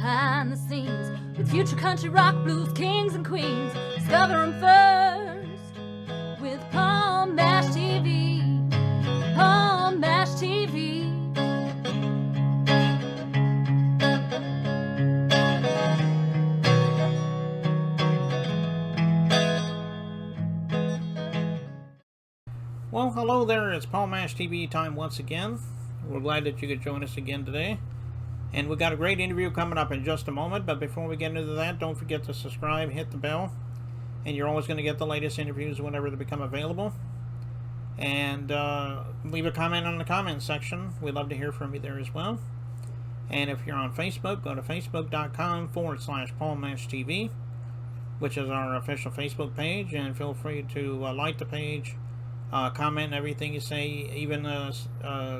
behind the scenes with future country rock blues kings and queens. Discover them first with Palm Mash TV. Palm Mash TV. Well, hello there. It's Palm Mash TV time once again. We're glad that you could join us again today. And we've got a great interview coming up in just a moment. But before we get into that, don't forget to subscribe, hit the bell. And you're always going to get the latest interviews whenever they become available. And leave a comment on the comment section. We'd love to hear from you there as well. And if you're on Facebook, go to facebook.com/PalmMashTV, which is our official Facebook page. And feel free to like the page. Comment everything you say, even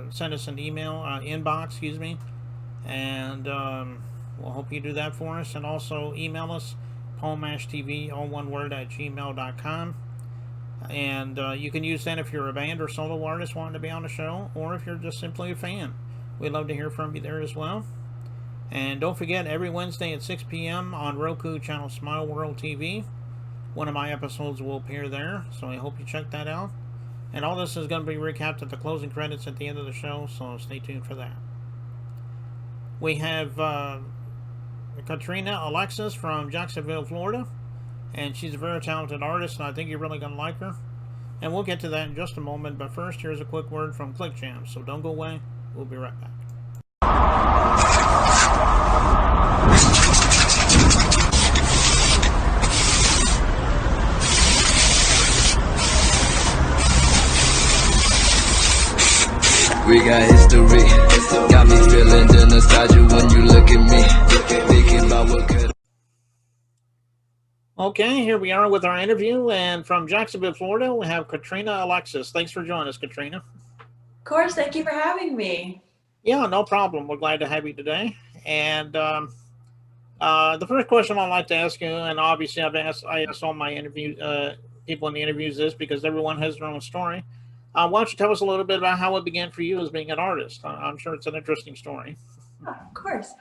send us an email, inbox, and we'll hope you do that for us. And also email us, palmmashtv, all one word, at gmail.com. And you can use that if you're a band or solo artist wanting to be on the show, or if you're just simply a fan. We'd love to hear from you there as well. And don't forget, every Wednesday at 6 p.m. on Roku channel Smile World TV, one of my episodes will appear there, so I hope you check that out. And all this is going to be recapped at the closing credits at the end of the show, so stay tuned for that. We have Katryna Alexis from Jacksonville, Florida, and she's a very talented artist, and I think you're really going to like her. And we'll get to that in just a moment, but first, here's a quick word from Click Jam, so don't go away. We'll be right back. We got history, got me feeling the nostalgia when you look at me, thinking about what could. Okay, here we are with our interview, and from Jacksonville, Florida, we have Katryna Alexis. Thanks for joining us, Katryna. Of course, thank you for having me. Yeah, no problem. We're glad to have you today. And the first question I'd like to ask you, and obviously I asked all my people in the interviews this because everyone has their own story. Why don't you tell us a little bit about how it began for you as being an artist? I'm sure it's an interesting story. Oh, of course.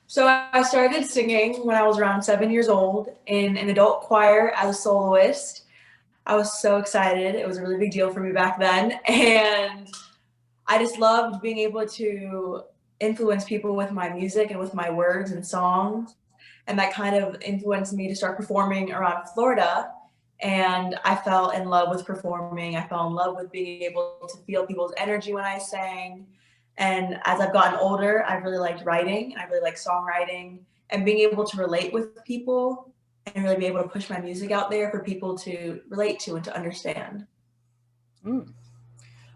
So I started singing when I was around 7 years old in an adult choir as a soloist. I was so excited. It was a really big deal for me back then. And I just loved being able to influence people with my music and with my words and songs. And that kind of influenced me to start performing around Florida. And I fell in love with performing. I fell in love with being able to feel people's energy when I sang. And as I've gotten older, I really liked writing. I really like songwriting and being able to relate with people and really be able to push my music out there for people to relate to and to understand.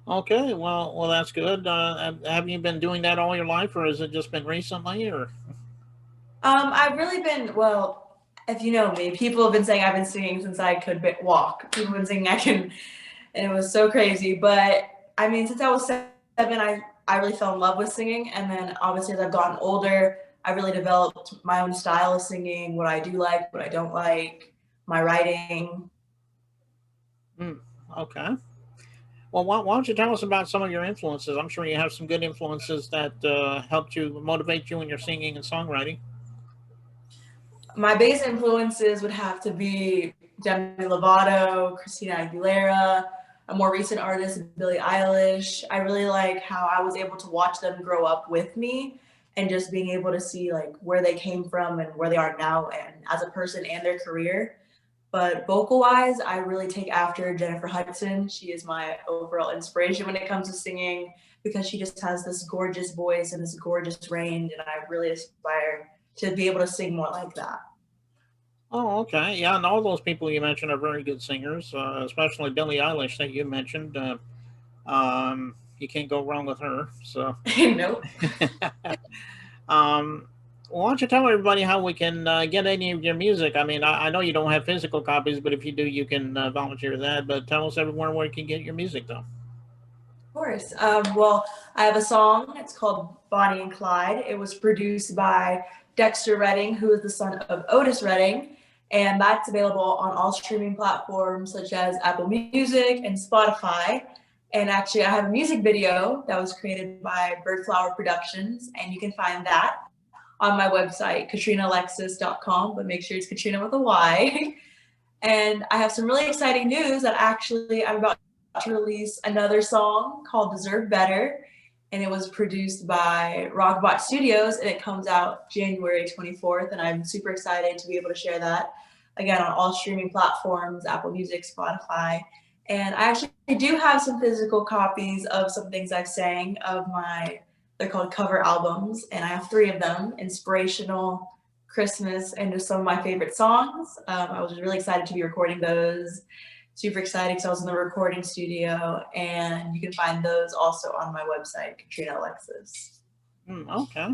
Okay, well, that's good. Have you been doing that all your life, or has it just been recently? Or I've really been, well, if you know me, people have been saying I've been singing since I could walk. People have been saying and it was so crazy. But I mean, since I was 7, I really fell in love with singing. And then obviously as I've gotten older, I really developed my own style of singing, what I do like, what I don't like, my writing. Okay. Well, why don't you tell us about some of your influences? I'm sure you have some good influences that helped you motivate you in your singing and songwriting. My biggest influences would have to be Demi Lovato, Christina Aguilera, a more recent artist, Billie Eilish. I really like how I was able to watch them grow up with me and just being able to see like where they came from and where they are now and as a person and their career. But vocal-wise, I really take after Jennifer Hudson. She is my overall inspiration when it comes to singing because she just has this gorgeous voice and this gorgeous range, and I really aspire to be able to sing more like that. Oh, okay. Yeah, and all those people you mentioned are very good singers, especially Billie Eilish that you mentioned. You can't go wrong with her. So, Nope. Why don't you tell everybody how we can get any of your music? I mean, I know you don't have physical copies, but if you do, you can volunteer that. But tell us everywhere where you can get your music, though. Of course. Well, I have a song. It's called Bonnie and Clyde. It was produced by Dexter Redding, who is the son of Otis Redding. And that's available on all streaming platforms such as Apple Music and Spotify. And actually, I have a music video that was created by Birdflower Productions, and you can find that on my website, KatrynaAlexis.com, but make sure it's Katryna with a Y. And I have some really exciting news that actually I'm about to release another song called Deserve Better. And it was produced by Rockbot Studios, and it comes out January 24th. And I'm super excited to be able to share that again on all streaming platforms, Apple Music, Spotify. And I actually do have some physical copies of some things I've sang of they're called cover albums. And I have 3 of them, inspirational, Christmas, and just some of my favorite songs. I was really excited to be recording those. Super excited because I was in the recording studio, and you can find those also on my website, Katryna Alexis. Okay.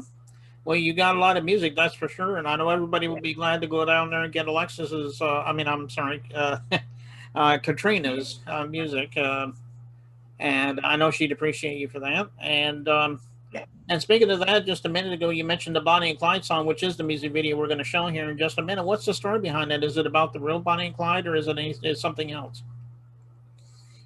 Well, you got a lot of music, that's for sure, and I know everybody will be glad to go down there and get Alexis's. Katryna's music, and I know she'd appreciate you for that. And speaking of that, just a minute ago, you mentioned the Bonnie and Clyde song, which is the music video we're going to show here in just a minute. What's the story behind that? Is it about the real Bonnie and Clyde, or is it something else?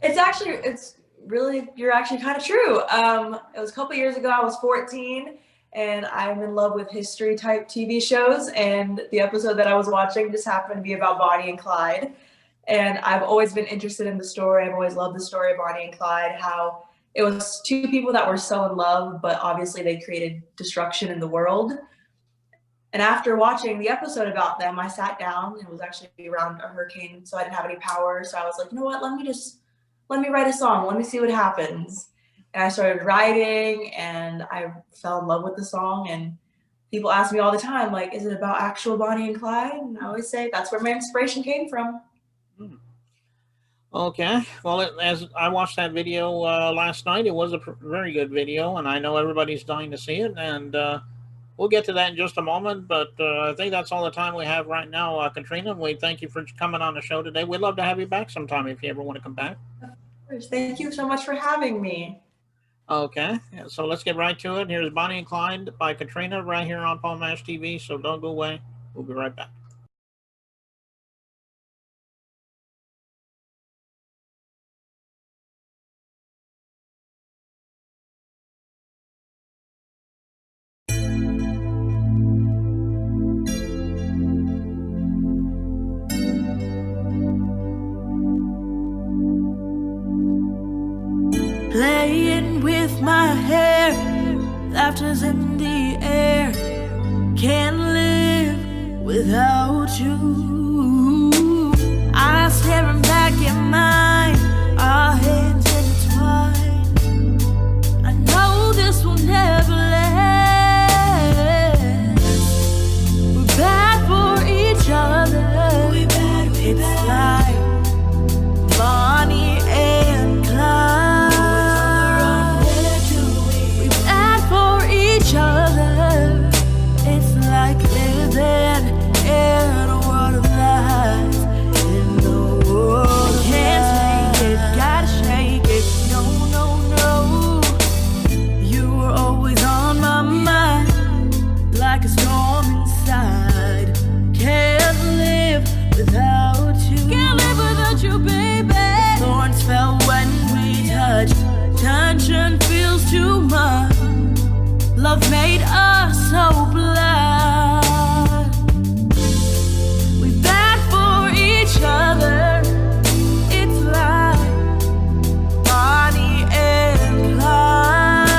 It's really, you're actually kind of true. It was a couple years ago. I was 14, and I'm in love with history type TV shows. And the episode that I was watching just happened to be about Bonnie and Clyde. And I've always been interested in the story. I've always loved the story of Bonnie and Clyde, how it was 2 people that were so in love, but obviously they created destruction in the world. And after watching the episode about them, I sat down. It was actually around a hurricane, so I didn't have any power. So I was like, you know what, let me write a song. Let me see what happens. And I started writing, and I fell in love with the song. And people ask me all the time, like, is it about actual Bonnie and Clyde? And I always say that's where my inspiration came from. Okay. Well, as I watched that video last night, it was a very good video, and I know everybody's dying to see it. And we'll get to that in just a moment. But I think that's all the time we have right now, Katryna. We thank you for coming on the show today. We'd love to have you back sometime if you ever want to come back. Of course. Thank you so much for having me. Okay. So let's get right to it. Here's Bonnie and Clyde by Katryna right here on Paul Mash TV. So don't go away. We'll be right back. Playing with my hair, laughter's in the air. Can't live without you. Eyes staring back at mine, our hands intertwined. I know this will never last. We're bad for each other. It's like Bonnie and Clyde. It's like living in a world of lies. In the world I can't take it, gotta shake it. No, no, no. You were always on my mind, like a storm inside. Can't live without you. Can't live without you, baby. Thorns fell when we touched. Tension feels too much. Love made us so blind. We're bad for each other. It's like Bonnie and Clyde.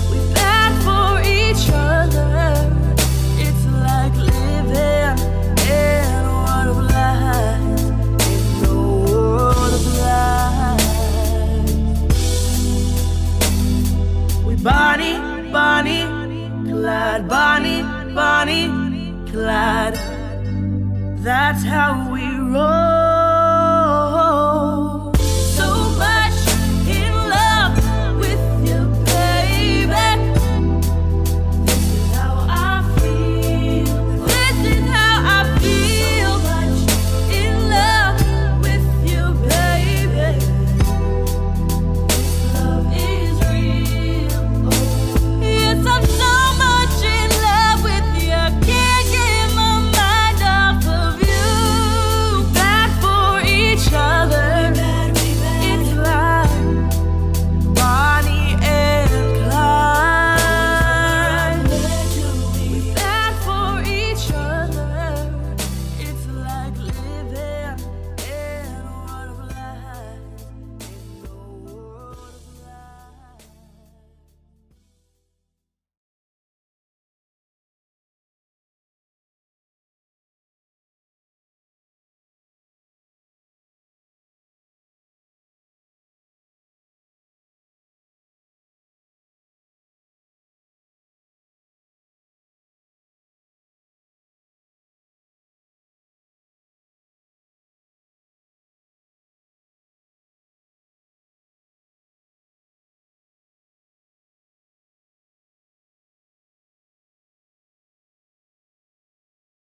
We're bad for each other. It's like living in a world of lies. In the world of lies. Bonnie, Bonnie, Clyde, Bonnie, Bonnie, Clyde. That's how we roll.